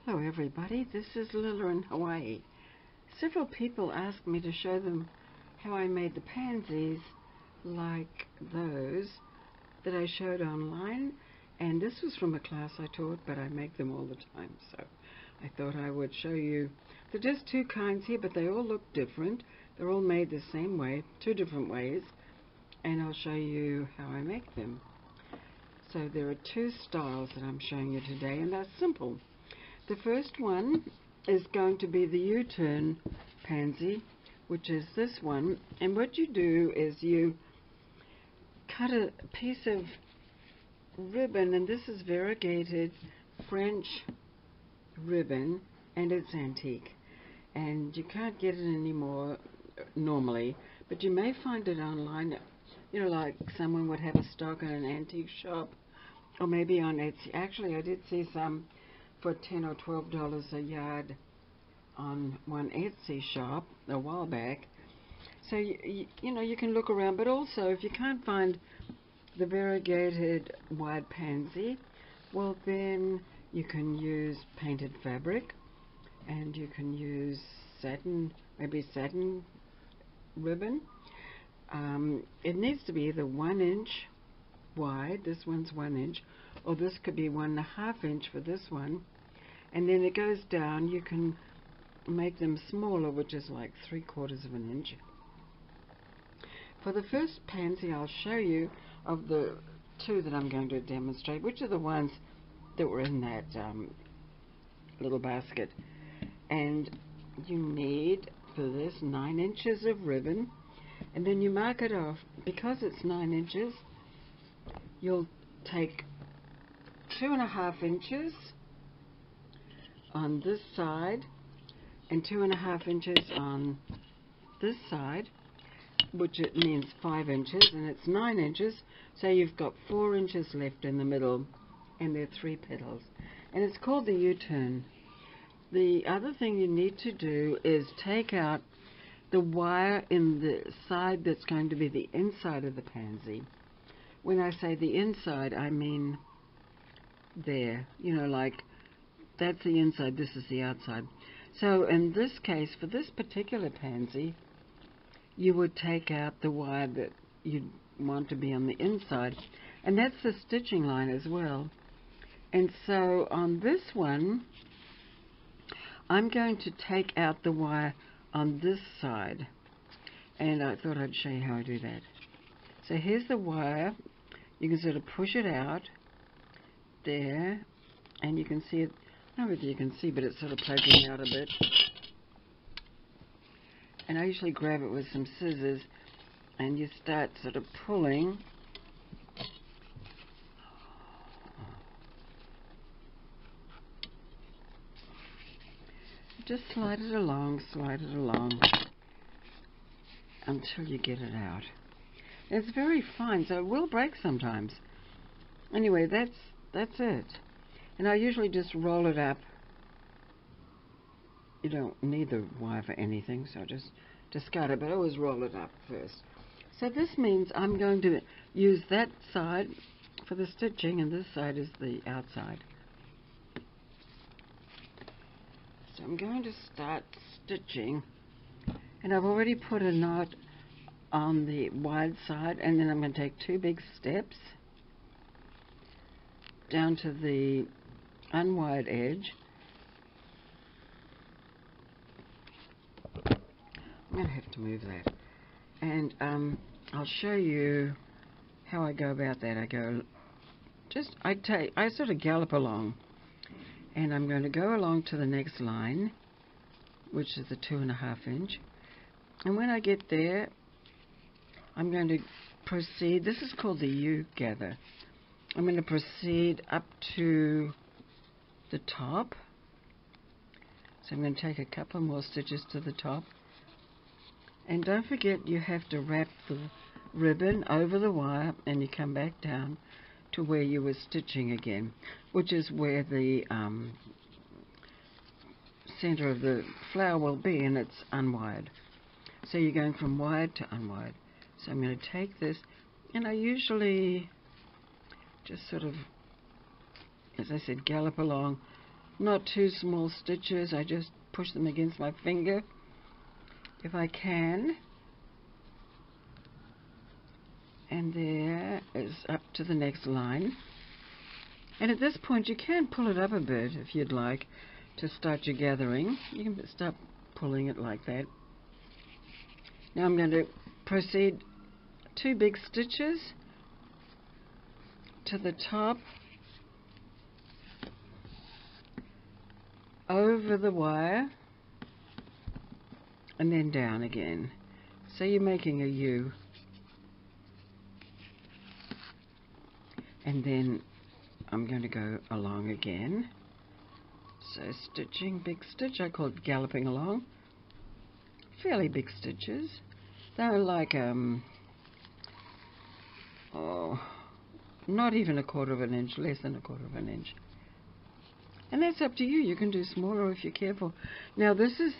Hello everybody, this is Lila in Hawaii. Several people asked me to show them how I made the pansies like those that I showed online, and this was from a class I taught, but I make them all the time, so I thought I would show you. There are just two kinds here, but they all look different. They're all made the same way, two different ways, and I'll show you how I make them. So there are two styles that I'm showing you today, and they're simple. The first one is going to be the U-turn pansy, which is this one. And what you do is you cut a piece of ribbon, and this is variegated French ribbon, and it's antique. And you can't get it anymore normally, but you may find it online. You know, like someone would have a stock in an antique shop, or maybe on Etsy. Actually, I did see some for $10 or $12 a yard on one Etsy shop a while back. So you know, you can look around, but also if you can't find the variegated wide pansy, well then you can use painted fabric, and you can use satin, maybe satin ribbon. It needs to be either 1 inch wide, this one's 1 inch, or this could be 1.5 inch for this one. And then it goes down. You can make them smaller, which is like 3/4 of an inch. For the first pansy I'll show you, of the two that I'm going to demonstrate, which are the ones that were in that little basket. And you need for this 9 inches of ribbon, and then you mark it off. Because it's 9 inches, you'll take 2.5 inches on this side and 2.5 inches on this side, which it means 5 inches, and it's 9 inches, so you've got 4 inches left in the middle, and there are 3 petals, and it's called the U-turn. The other thing you need to do is take out the wire in the side that's going to be the inside of the pansy. When I say the inside, I mean there, you know, like that's the inside, this is the outside. So in this case, for this particular pansy, you would take out the wire that you want to be on the inside, and that's the stitching line as well. And so on this one, I'm going to take out the wire on this side, and I thought I'd show you how I do that. So here's the wire. You can sort of push it out there, and you can see it. I don't know whether you can see, but it's sort of poking out a bit. And I usually grab it with some scissors, and you start sort of pulling. Just slide it along until you get it out. And it's very fine, so it will break sometimes. Anyway, that's it. And I usually just roll it up. You don't need the wire for anything, so just discard it, but I always roll it up first. So this means I'm going to use that side for the stitching, and this side is the outside. So I'm going to start stitching, and I've already put a knot on the wide side, and then I'm going to take 2 big steps down to the unwide edge. I'm going to have to move that, and I'll show you how I go about that. I sort of gallop along, and I'm going to go along to the next line, which is the 2.5 inch, and when I get there, I'm going to proceed. This is called the U-gather. I'm going to proceed up to the top. So I'm going to take a couple more stitches to the top. And don't forget, you have to wrap the ribbon over the wire, and you come back down to where you were stitching again, which is where the center of the flower will be, and it's unwired. So you're going from wired to unwired. So I'm going to take this, and I usually just sort of, as I said, gallop along Not too small stitches. I just push them against my finger if I can. And there is up to the next line. And at this point you can pull it up a bit if you'd like to start your gathering. You can start pulling it like that. Now I'm going to proceed 2 big stitches to the top, over the wire, and then down again. So you're making a U. And then I'm going to go along again. So stitching, big stitch, I call it galloping along. Fairly big stitches. They're like, not even 1/4 of an inch, less than 1/4 of an inch. And that's up to you. You can do smaller if you're careful. Now this is,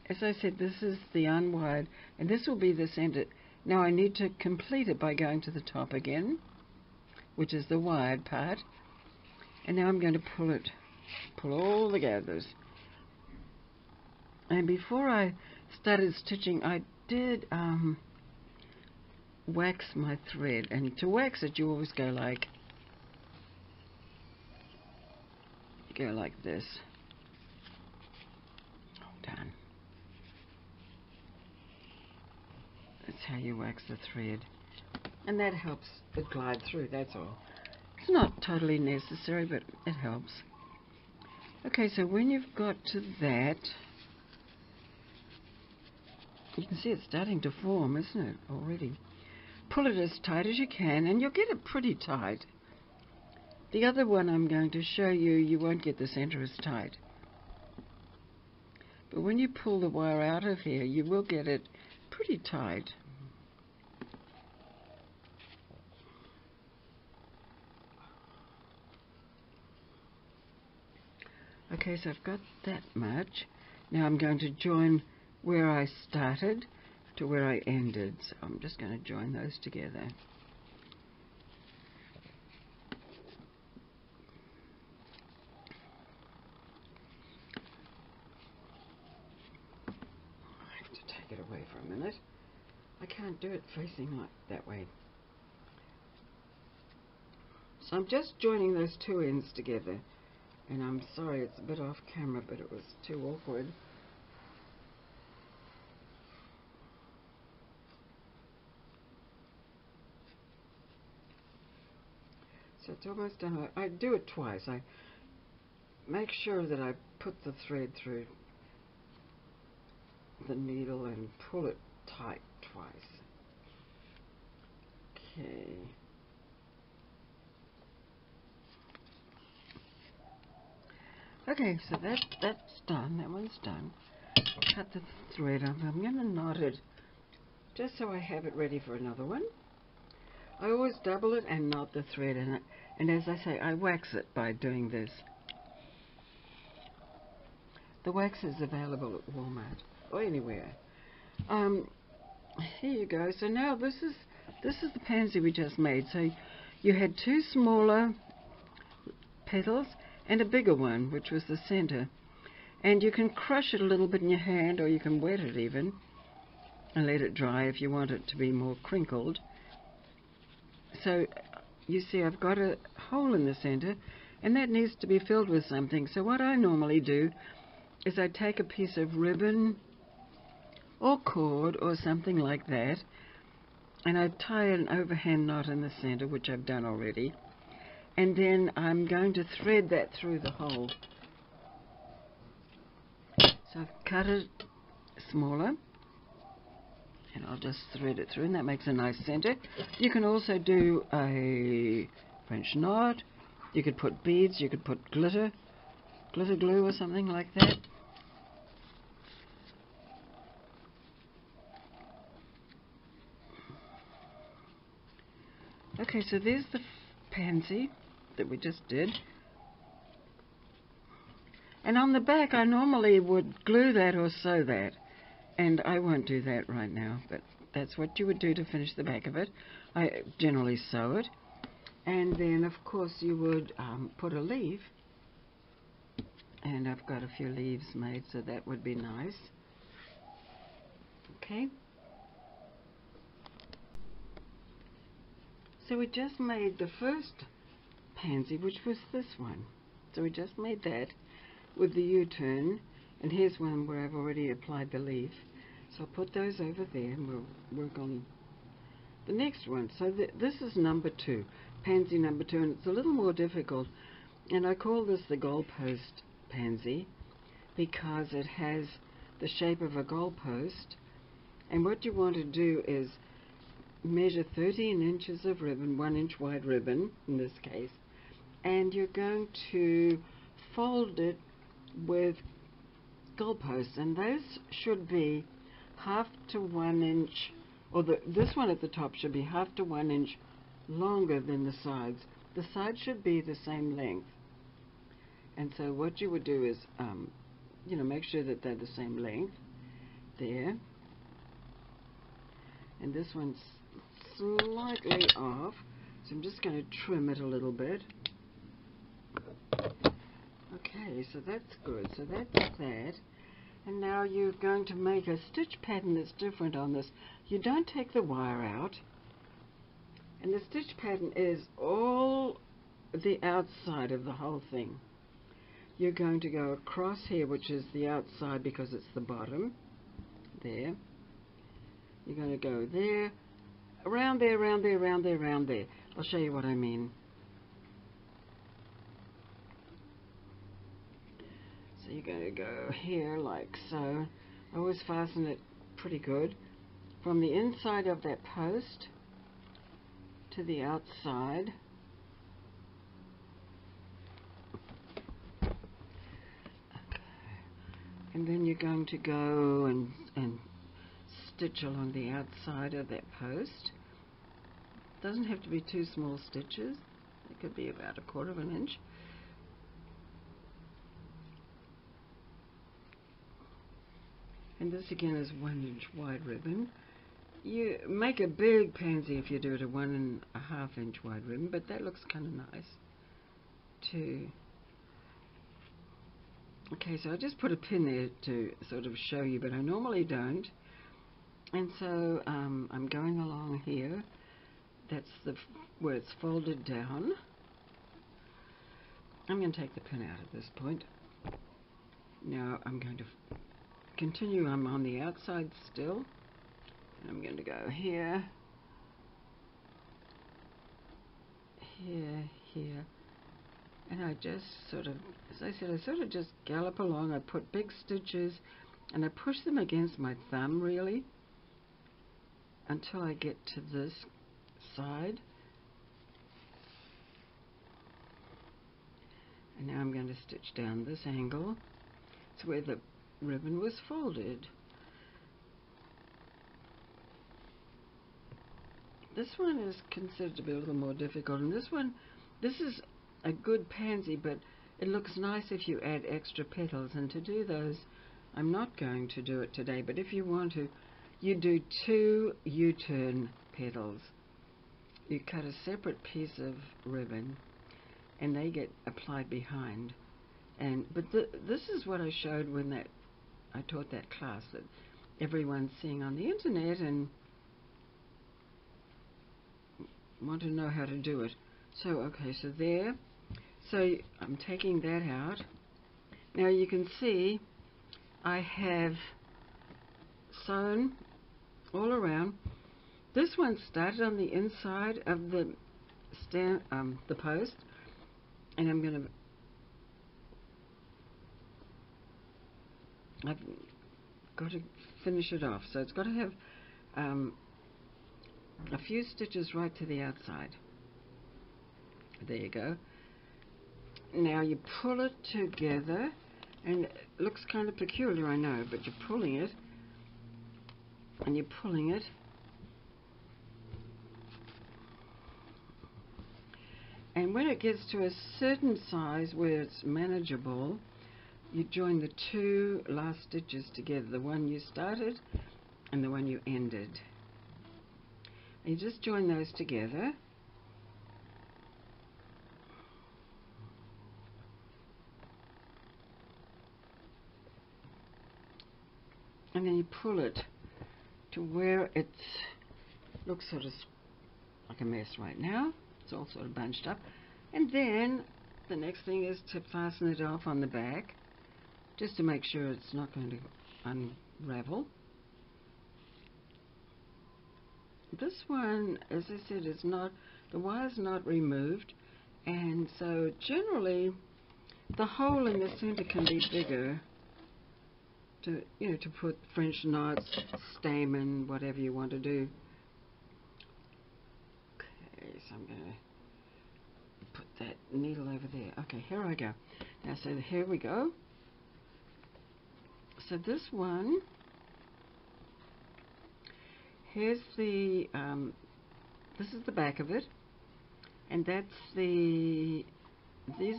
as I said, this is the unwired, and this will be the center. Now I need to complete it by going to the top again, which is the wired part. And now I'm going to pull all the gathers. And before I started stitching, I did wax my thread. And to wax it, you always go like this. Done. That's how you wax the thread. And that helps it glide through, that's all. It's not totally necessary, but it helps. Okay, so when you've got to that, you can see it's starting to form, isn't it, already? Pull it as tight as you can, and you'll get it pretty tight. The other one I'm going to show you, you won't get the center as tight. But when you pull the wire out of here, you will get it pretty tight. Okay, so I've got that much. Now I'm going to join where I started to where I ended. So I'm just going to join those together. I have to take it away for a minute. I can't do it facing like that way. So I'm just joining those 2 ends together. And I'm sorry it's a bit off camera, but it was too awkward. So it's almost done. I do it twice. I make sure that I put the thread through the needle and pull it tight twice. Okay. Okay, so that's done. That one's done. Cut the thread up. I'm going to knot it just so I have it ready for another one. I always double it and knot the thread in it. And as I say, I wax it by doing this. The wax is available at Walmart or anywhere. Here you go. So now this is the pansy we just made. So you had 2 smaller petals and a bigger one, which was the center. And you can crush it a little bit in your hand, or you can wet it even and let it dry if you want it to be more crinkled. So you see I've got a hole in the center, and that needs to be filled with something. So what I normally do is I take a piece of ribbon or cord or something like that, and I tie an overhand knot in the center, which I've done already, and then I'm going to thread that through the hole. So I've cut it smaller, and I'll just thread it through, and that makes a nice center. You can also do a French knot. You could put beads, you could put glitter glue or something like that. Okay, so there's the pansy that we just did. And on the back I normally would glue that or sew that. And I won't do that right now, but that's what you would do to finish the back of it. I generally sew it. And then, of course, you would put a leaf and I've got a few leaves made, so that would be nice. Okay. So we just made the first pansy, which was this one. So we just made that with the U-turn, and here's one where I've already applied the leaf. So I'll put those over there and we'll work on the next one. So this is number 2, pansy number 2, and it's a little more difficult. And I call this the goalpost pansy because it has the shape of a goalpost. And what you want to do is measure 13 inches of ribbon, 1 inch wide ribbon in this case, and you're going to fold it with goalposts, and those should be 1/2 to 1 inch, or this one at the top should be 1/2 to 1 inch longer than the sides. The sides should be the same length. And so what you would do is, make sure that they're the same length there. And this one's slightly off, so I'm just going to trim it a little bit. Okay, so that's good. So that's that. And now you're going to make a stitch pattern that's different on this. You don't take the wire out. And the stitch pattern is all the outside of the whole thing. You're going to go across here, which is the outside because it's the bottom. There. You're going to go there, around there, around there, around there, around there. I'll show you what I mean. So you're going to go here like so. I always fasten it pretty good. From the inside of that post to the outside. And then you're going to go and stitch along the outside of that post. Doesn't have to be too small stitches. It could be about 1/4 of an inch. And this again is 1 inch wide ribbon. You make a big pansy if you do it a 1.5 inch wide ribbon, but that looks kind of nice too. Okay, so I just put a pin there to sort of show you, but I normally don't. And so I'm going along here. That's where it's folded down. I'm going to take the pin out at this point. Now I'm going to continue. I'm on the outside still. And I'm going to go here, here, here. And I just sort of, as I said, I sort of just gallop along. I put big stitches and I push them against my thumb really until I get to this side. And now I'm going to stitch down this angle. It's where the ribbon was folded. This one is considered to be a little more difficult, and this is a good pansy, but it looks nice if you add extra petals, and to do those, I'm not going to do it today, but if you want to, you do 2 U-turn petals. You cut a separate piece of ribbon, and they get applied behind. But this is what I showed when I taught that class that everyone's seeing on the internet and want to know how to do it. So okay, so there. So I'm taking that out. Now you can see I have sewn all around. This one started on the inside of the post, and I've got to finish it off. So it's got to have a few stitches right to the outside. There you go. Now you pull it together, and it looks kind of peculiar, I know, but you're pulling it, and you're pulling it. And when it gets to a certain size where it's manageable, you join the 2 last stitches together, the one you started and the one you ended. And you just join those together. and then you pull it to where it looks sort of like a mess right now. It's all sort of bunched up. And then the next thing is to fasten it off on the back, just to make sure it's not going to unravel. This one, as I said, is not, the wire's not removed, and so generally the hole in the center can be bigger to, you know, to put French knots, stamen, whatever you want to do. Okay, so I'm going to put that needle over there. Okay, here I go. Now, so here we go. So this one, here's the, this is the back of it, and that's the, these,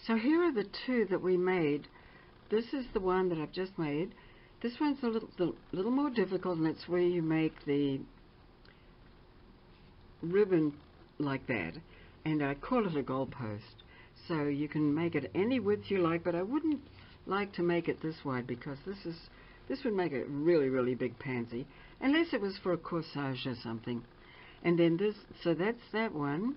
so here are the two that we made. This is the one that I've just made. This one's a little more difficult, and it's where you make the ribbon like that, and I call it a goalpost. So you can make it any width you like, but I wouldn't like to make it this wide, because this would make a really, really big pansy, unless it was for a corsage or something. And then this, so that's that one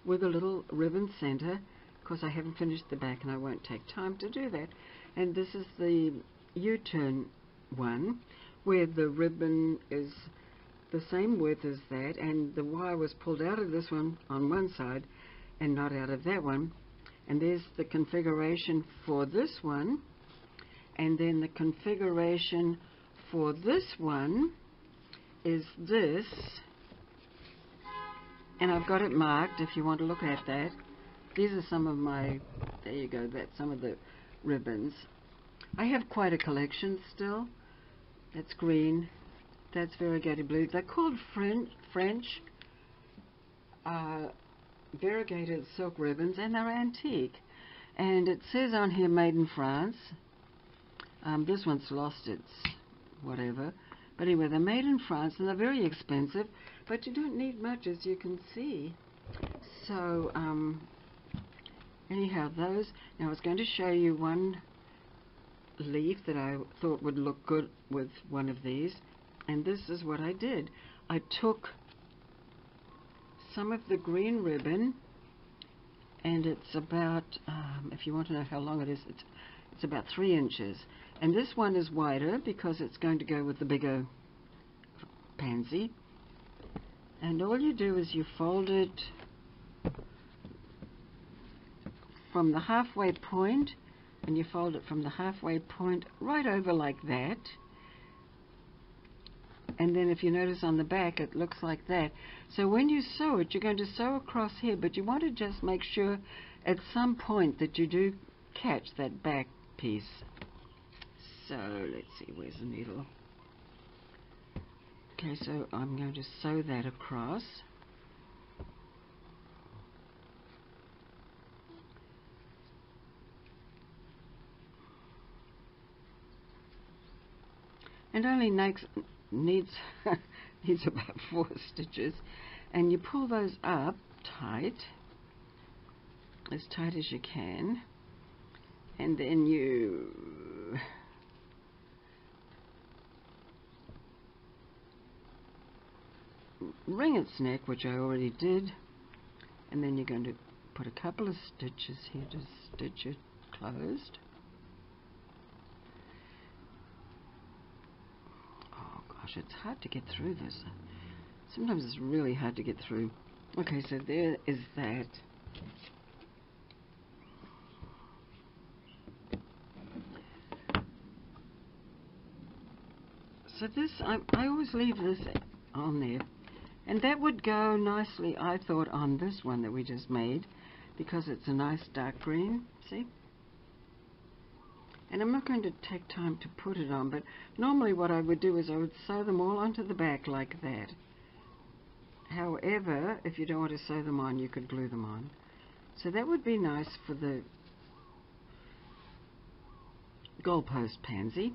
with a little ribbon center. Of course, I haven't finished the back, and I won't take time to do that. And this is the U-turn one, where the ribbon is the same width as that, and the wire was pulled out of this one on one side and not out of that one. And there's the configuration for this one, and then the configuration for this one is this, and I've got it marked if you want to look at that. These are some of my, there you go, that's some of the ribbons. I have quite a collection still. That's green, that's variegated blue. They're called French variegated silk ribbons, and they're antique. And it says on here made in France. This one's lost its whatever, but anyway, they're made in France, and they're very expensive, but you don't need much, as you can see. So anyhow, those, now I was going to show you one leaf that I thought would look good with one of these, and this is what I did. I took some of the green ribbon, and it's about, if you want to know how long it is, it's about 3 inches. And this one is wider because it's going to go with the bigger pansy. And all you do is you fold it from the halfway point, and you fold it from the halfway point right over like that. And then if you notice on the back, it looks like that. So when you sew it, you're going to sew across here, but you want to just make sure at some point that you do catch that back piece. So let's see, where's the needle? Okay, so I'm going to sew that across. And only needs about 4 stitches, and you pull those up tight as you can, and then you wring its neck, which I already did, and then you're going to put a couple of stitches here to stitch it closed. Oh gosh, it's hard to get through this. Sometimes it's really hard to get through. Okay, so there is that. So this, I always leave this on there. And that would go nicely, I thought, on this one that we just made, because it's a nice dark green, see? And I'm not going to take time to put it on, but normally what I would do is I would sew them all onto the back like that. However, if you don't want to sew them on, you could glue them on. So that would be nice for the goalpost pansy.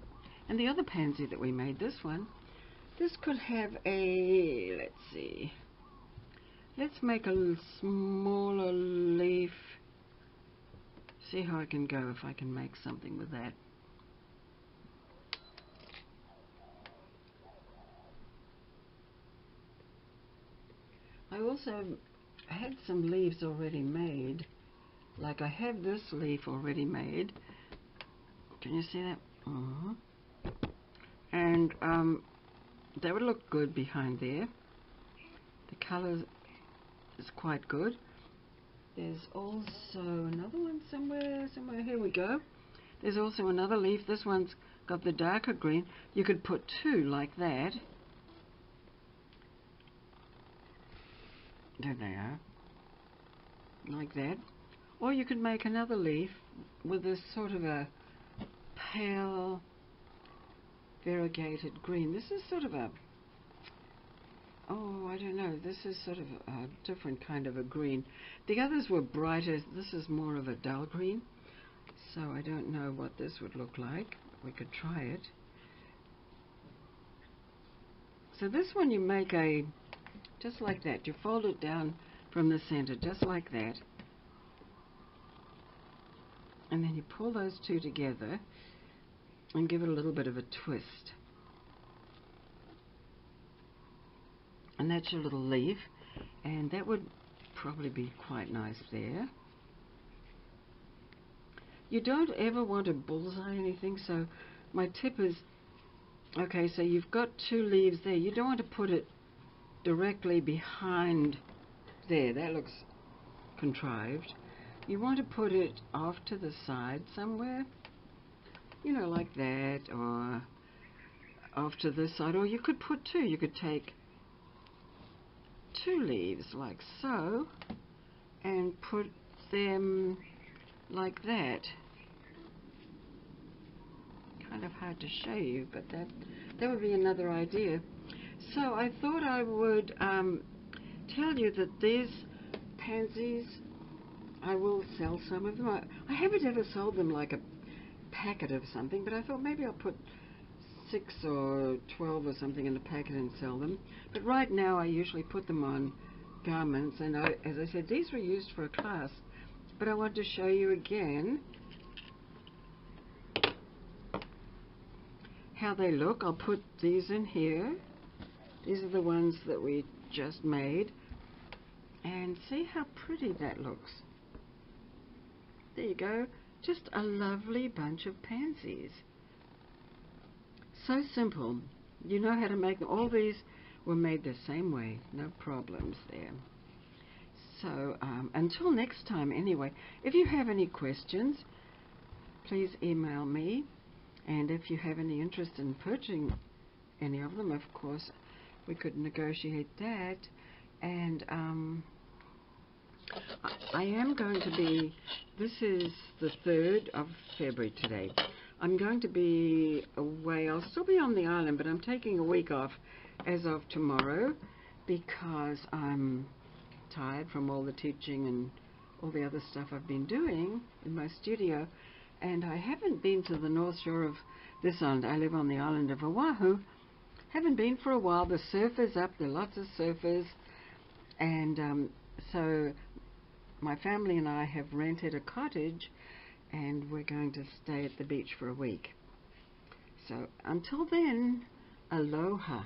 And the other pansy that we made, this one, this could have a, let's see, let's make a little smaller leaf see how I can go, if I can make something with that. I also had some leaves already made. Like I have this leaf already made. Can you see that? And that would look good behind there. The colour is quite good. There's also another one somewhere. Here we go. There's also another leaf. This one's got the darker green. You could put two like that. There they are. Like that. Or you could make another leaf with this sort of a pale variegated green. This is sort of a, oh, I don't know, this is sort of a different kind of a green. The others were brighter. This is more of a dull green, so I don't know what this would look like. We could try it. So this one you make a, just like that. You fold it down from the center, just like that. And then you pull those two together and give it a little bit of a twist. And that's your little leaf. And that would probably be quite nice there. You don't ever want to bullseye anything, so my tip is, okay, so you've got two leaves there. You don't want to put it directly behind there. That looks contrived. You want to put it off to the side somewhere, you know, like that, or off to this side. Or you could put two. You could take two leaves like so and put them like that. Kind of hard to show you, but that would be another idea. So I thought I would tell you that these pansies, I will sell some of them. I haven't ever sold them like a packet of something, but I thought maybe I'll put 6 or 12 or something in a packet and sell them. But right now I usually put them on garments, and as I said, these were used for a class, but I want to show you again how they look. I'll put these in here. These are the ones that we just made, and see how pretty that looks. There you go, just a lovely bunch of pansies. So simple. You know how to make them. All these were made the same way, no problems there. So until next time anyway, if you have any questions, please email me, and if you have any interest in purchasing any of them, of course we could negotiate that. And I am going to be, this is the 3rd of February today. I'm going to be away. I'll still be on the island, but I'm taking a week off as of tomorrow because I'm tired from all the teaching and all the other stuff I've been doing in my studio. And I haven't been to the North Shore of this island. I live on the island of Oahu. Haven't been for a while. The surf is up. There are lots of surfers. And so my family and I have rented a cottage, and we're going to stay at the beach for a week. So until then, aloha.